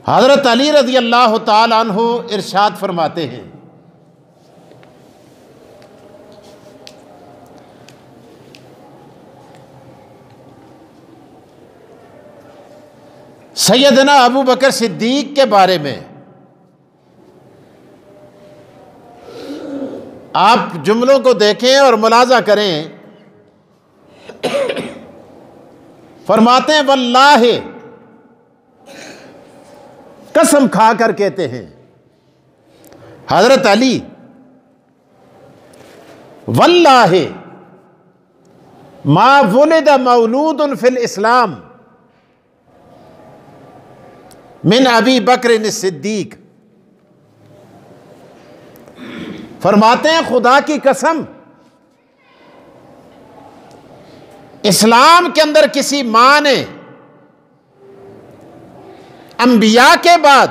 हज़रत अली रज़ी अल्लाह ताला अन्हु इरशाद फरमाते हैं, सैयदना अबू बकर सिद्दीक के बारे में आप जुमलों को देखें और मुलाजा करें। फरमाते हैं वल्लाहि, कसम खा कर कहते हैं हजरत अली, वल्लाहि मा वुलिदा मौलूदुन फिल इस्लाम मिन अबी बकर सिद्दीक। फरमाते हैं खुदा की कसम, इस्लाम के अंदर किसी मां ने अंबिया के बाद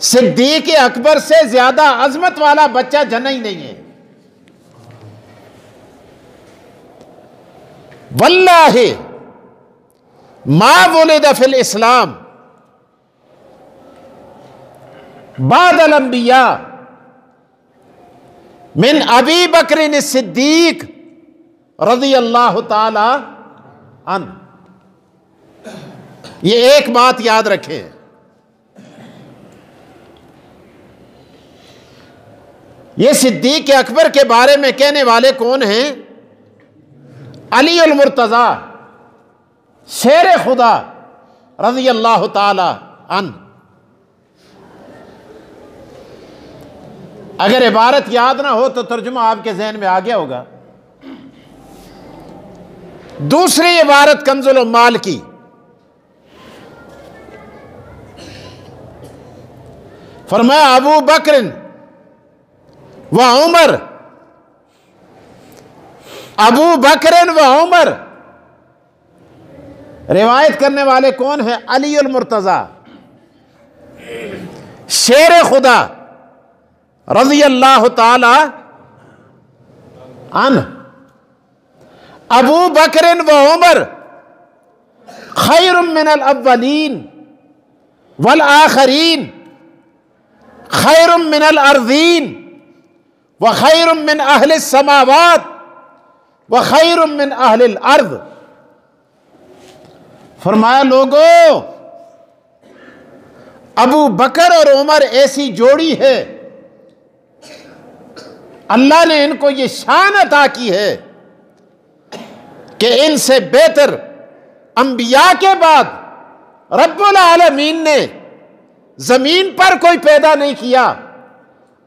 सिद्दीक अकबर से ज्यादा अजमत वाला बच्चा जना ही नहीं है। वल्लाहि मा वुलिदा फिल इस्लाम बादल अंबिया मिन अबी बकर सिद्दीक रज़ी अल्लाह ताला अन्हु। ये एक बात याद रखें, ये सिद्दीक अकबर के बारे में कहने वाले कौन हैं? अली उल मुर्तज़ा शेर खुदा रज़ी अल्लाह ताला अन्हु। अगर इबारत याद ना हो तो तर्जुमा आपके जहन में आ गया होगा। दूसरी इबारत कंजुल उम्माल की, फरमाया अबू बकर व उमर, अबू बकर व उमर। रिवायत करने वाले कौन है? अली उल मुर्तज़ा शेर खुदा रज़ी अल्लाह ताला अन्हु। अबू बकर व उमर खैरुम मिनल अव्वलीन वल आखरीन, खैरुम मिनल अर्ज़ीन व खैरुम मिन अहलिस समावात व खैरुम मिन अहलिल अर्ज़। फरमाया लोगों, अबू बकर और उमर ऐसी जोड़ी है, अल्लाह ने इनको ये शान अता की है कि इनसे बेहतर अंबिया के बाद रब्बुल आलमीन ने जमीन पर कोई पैदा नहीं किया,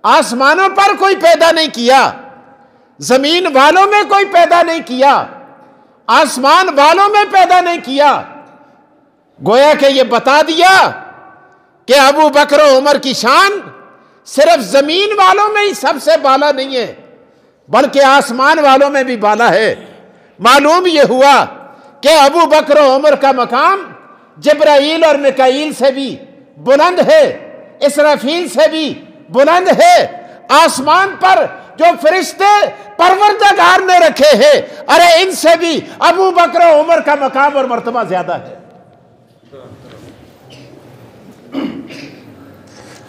आसमानों पर कोई पैदा नहीं किया, जमीन वालों में कोई पैदा नहीं किया, आसमान वालों में पैदा नहीं किया। गोया कि ये बता दिया कि अबू बकर और उमर की शान सिर्फ जमीन वालों में ही सबसे बाला नहीं है, बल्कि आसमान वालों में भी बाला है। मालूम यह हुआ कि अबू बकर और उमर का मकाम जिब्राईल और मिकाईल से भी बुलंद है, इसराफील से भी बुलंद है। आसमान पर जो फरिश्ते परवरदिगार ने रखे हैं, अरे इनसे भी अबू बकर और उमर का मकाम और मर्तबा ज्यादा है।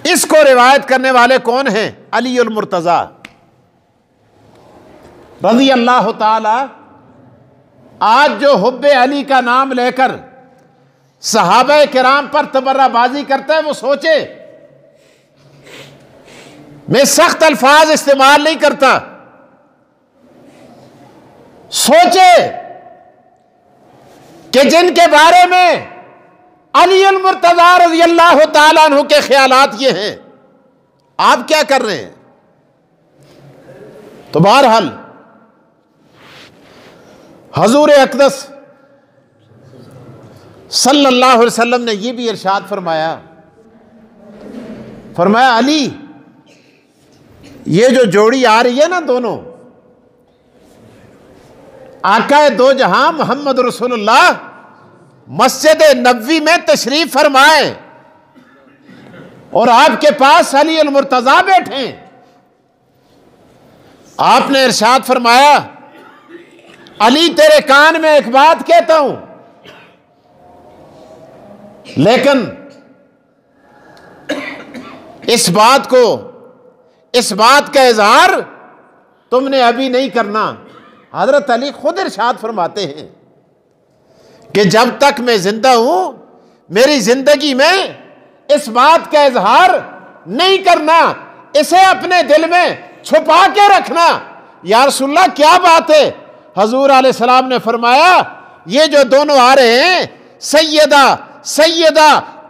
इसको रिवायत करने वाले कौन हैं? अली उल मुर्तज़ा रज़ी अल्लाह ताला। आज जो हुब्बे अली का नाम लेकर सहाबा किराम पर तबर्राबाजी करता है, वो सोचे, मैं सख्त अल्फाज इस्तेमाल नहीं करता, सोचे कि जिनके बारे में अली उल मुर्तज़ा रज़ी अल्लाह ताला अन्हु के ख्यालात ये हैं, आप क्या कर रहे हैं? तो बहरहाल हजूर अक़दस सल्लल्लाहु अलैहि वसल्लम ने यह भी इरशाद फरमाया, फरमाया अली, ये जो जोड़ी आ रही है ना दोनों, आका दो जहां मोहम्मद रसूलुल्लाह मस्जिद नबवी में तशरीफ फरमाए और आपके पास अली उल मुर्तज़ा बैठे, आपने इरशाद फरमाया, अली तेरे कान में एक बात कहता हूं, लेकिन इस बात का इजहार तुमने अभी नहीं करना। हजरत अली खुद इरशाद फरमाते हैं कि जब तक मैं जिंदा हूं मेरी जिंदगी में इस बात का इजहार नहीं करना, इसे अपने दिल में छुपा के रखना। या रसूलल्लाह क्या बात है? हजूर अलैहिस्सलाम ने फरमाया ये जो दोनों आ रहे हैं सैयदा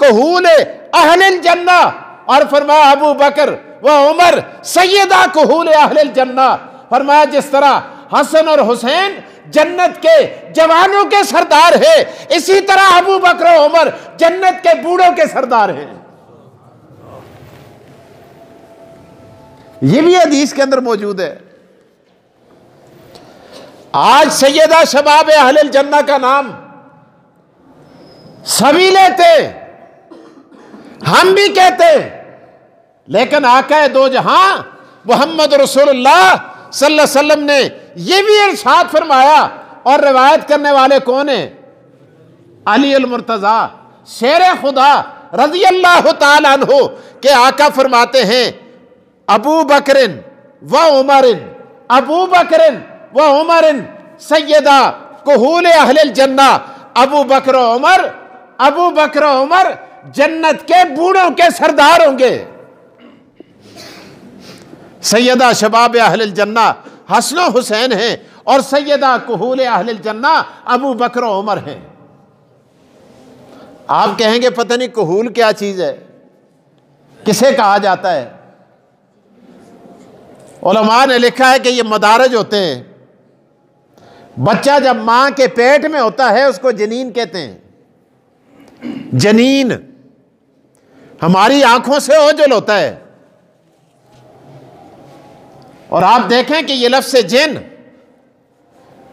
कुहूल अहलिल जन्ना, और फरमाया अबू बकर व उमर सैयदा कुहूल अहलिल जन्ना। फरमाया जिस तरह हसन और हुसैन जन्नत के जवानों के सरदार है, इसी तरह अबू बकर और उमर जन्नत के बूढ़ों के सरदार हैं। ये भी हदीस के अंदर मौजूद है। आज सैयदा शबाब अहलिल जन्ना का नाम सभी लेते, हम भी कहते, लेकिन आका दो जहां मोहम्मद रसूलुल्लाह सल्लल्लाहु अलैहि वसल्लम ने यह भी इरशाद फरमाया, और रिवायत करने वाले कौन है? अली अल मुर्तजा शेर खुदा रज़ी अल्लाह तआला अन्हु के आका फरमाते हैं अबू बकरिन व उमरिन सैयदा कुहूल अहलिल जन्ना। अबू बकर उमर जन्नत के बूढ़ों के सरदार होंगे। सैयदा शबाब अहलिल जन्ना हसन हुसैन हैं, और सैयदा कुहूल अहलिल जन्ना अबू बकर उमर हैं। आप कहेंगे पता नहीं कुहूल क्या चीज है, किसे कहा जाता है? उलमा ने लिखा है कि ये मदारज होते हैं। बच्चा जब मां के पेट में होता है उसको जनीन कहते हैं। जनीन हमारी आंखों से ओझल होता है, और आप देखें कि ये लफ्ज़ जिन,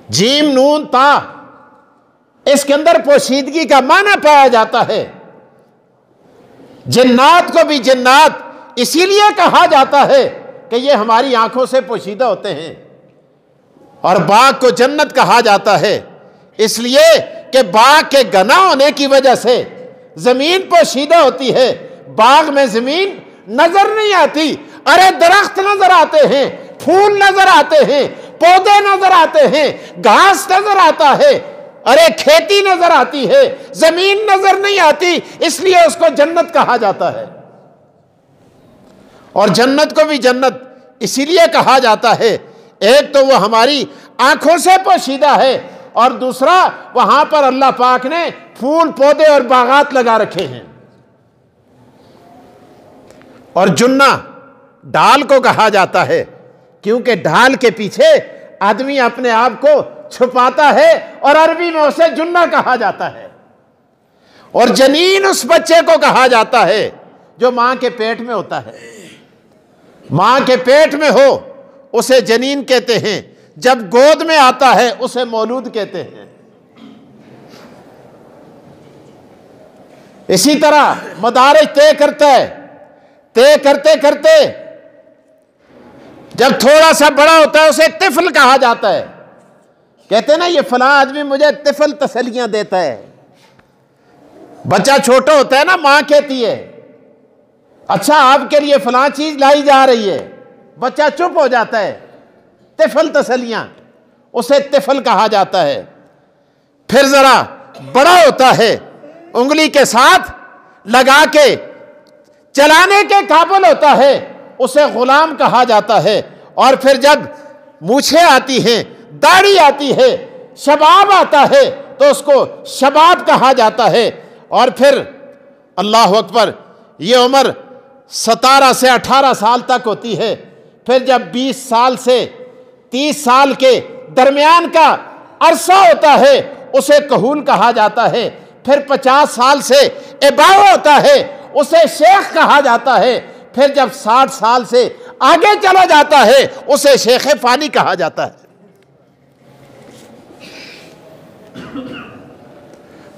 जीम नून ता, इसके अंदर पोशीदगी का माना पाया जाता है। जिन्नात को भी जिन्नात इसीलिए कहा जाता है कि ये हमारी आंखों से पोशीदा होते हैं, और बाग को जन्नत कहा जाता है इसलिए कि बाग के घना होने की वजह से जमीन पोशीदा होती है। बाग में जमीन नजर नहीं आती, अरे दरख्त नजर आते हैं, फूल नजर आते हैं, पौधे नजर आते हैं, घास नजर आता है, अरे खेती नजर आती है, जमीन नजर नहीं आती, इसलिए उसको जन्नत कहा जाता है। और जन्नत को भी जन्नत इसीलिए कहा जाता है, एक तो वो हमारी आंखों से पोशीदा है, और दूसरा वहां पर अल्लाह पाक ने फूल पौधे और बागात लगा रखे हैं। और जुन्ना ढाल को कहा जाता है क्योंकि ढाल के पीछे आदमी अपने आप को छुपाता है, और अरबी में उसे जुन्ना कहा जाता है। और जनीन उस बच्चे को कहा जाता है जो मां के पेट में होता है। मां के पेट में हो उसे जनीन कहते हैं, जब गोद में आता है उसे मौलूद कहते हैं। इसी तरह मदारिज तय करता है, तय करते करते जब थोड़ा सा बड़ा होता है उसे तिफल कहा जाता है। कहते हैं ना ये फलां आदमी मुझे तिफल तसलियां देता है। बच्चा छोटा होता है ना, मां कहती है अच्छा आपके लिए फलां चीज लाई जा रही है, बच्चा चुप हो जाता है, तिफल तसलियां, उसे तिफल कहा जाता है। फिर जरा बड़ा होता है, उंगली के साथ लगा के चलाने के काबिल होता है, उसे गुलाम कहा जाता है। और फिर जब मूछें आती हैं, दाढ़ी आती है, शबाब आता है, तो उसको शबाब कहा जाता है। और फिर अल्लाह अकबर, ये उम्र 17 से 18 साल तक होती है। फिर जब 20 साल से 30 साल के दरमियान का अरसा होता है उसे कहूल कहा जाता है। फिर 50 साल से इबाव होता है, उसे शेख कहा जाता है। फिर जब 60 साल से आगे चला जाता है उसे शेख फानी कहा जाता है।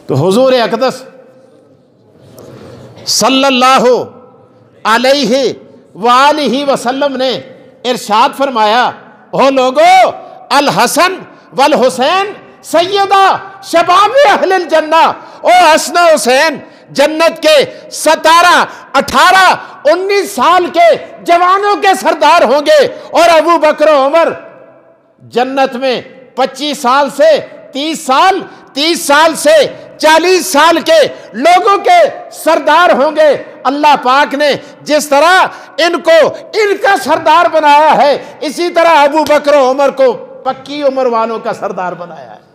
तो हुजूर अक़दस सल्लल्लाहु अलैहि वालिहि वसल्लम ने इरशाद फरमाया, ओ लोगो, अल हसन वल हुसैन सैयदा शबाब अहलिल जन्ना। ओ हसन हुसैन जन्नत के 17, 18, 19 साल के जवानों के सरदार होंगे और अबू बकर उमर जन्नत में 25 साल से 30 साल, 30 साल से 40 साल के लोगों के सरदार होंगे। अल्लाह पाक ने जिस तरह इनको इनका सरदार बनाया है, इसी तरह अबू बकर उमर को पक्की उम्र वालों का सरदार बनाया है।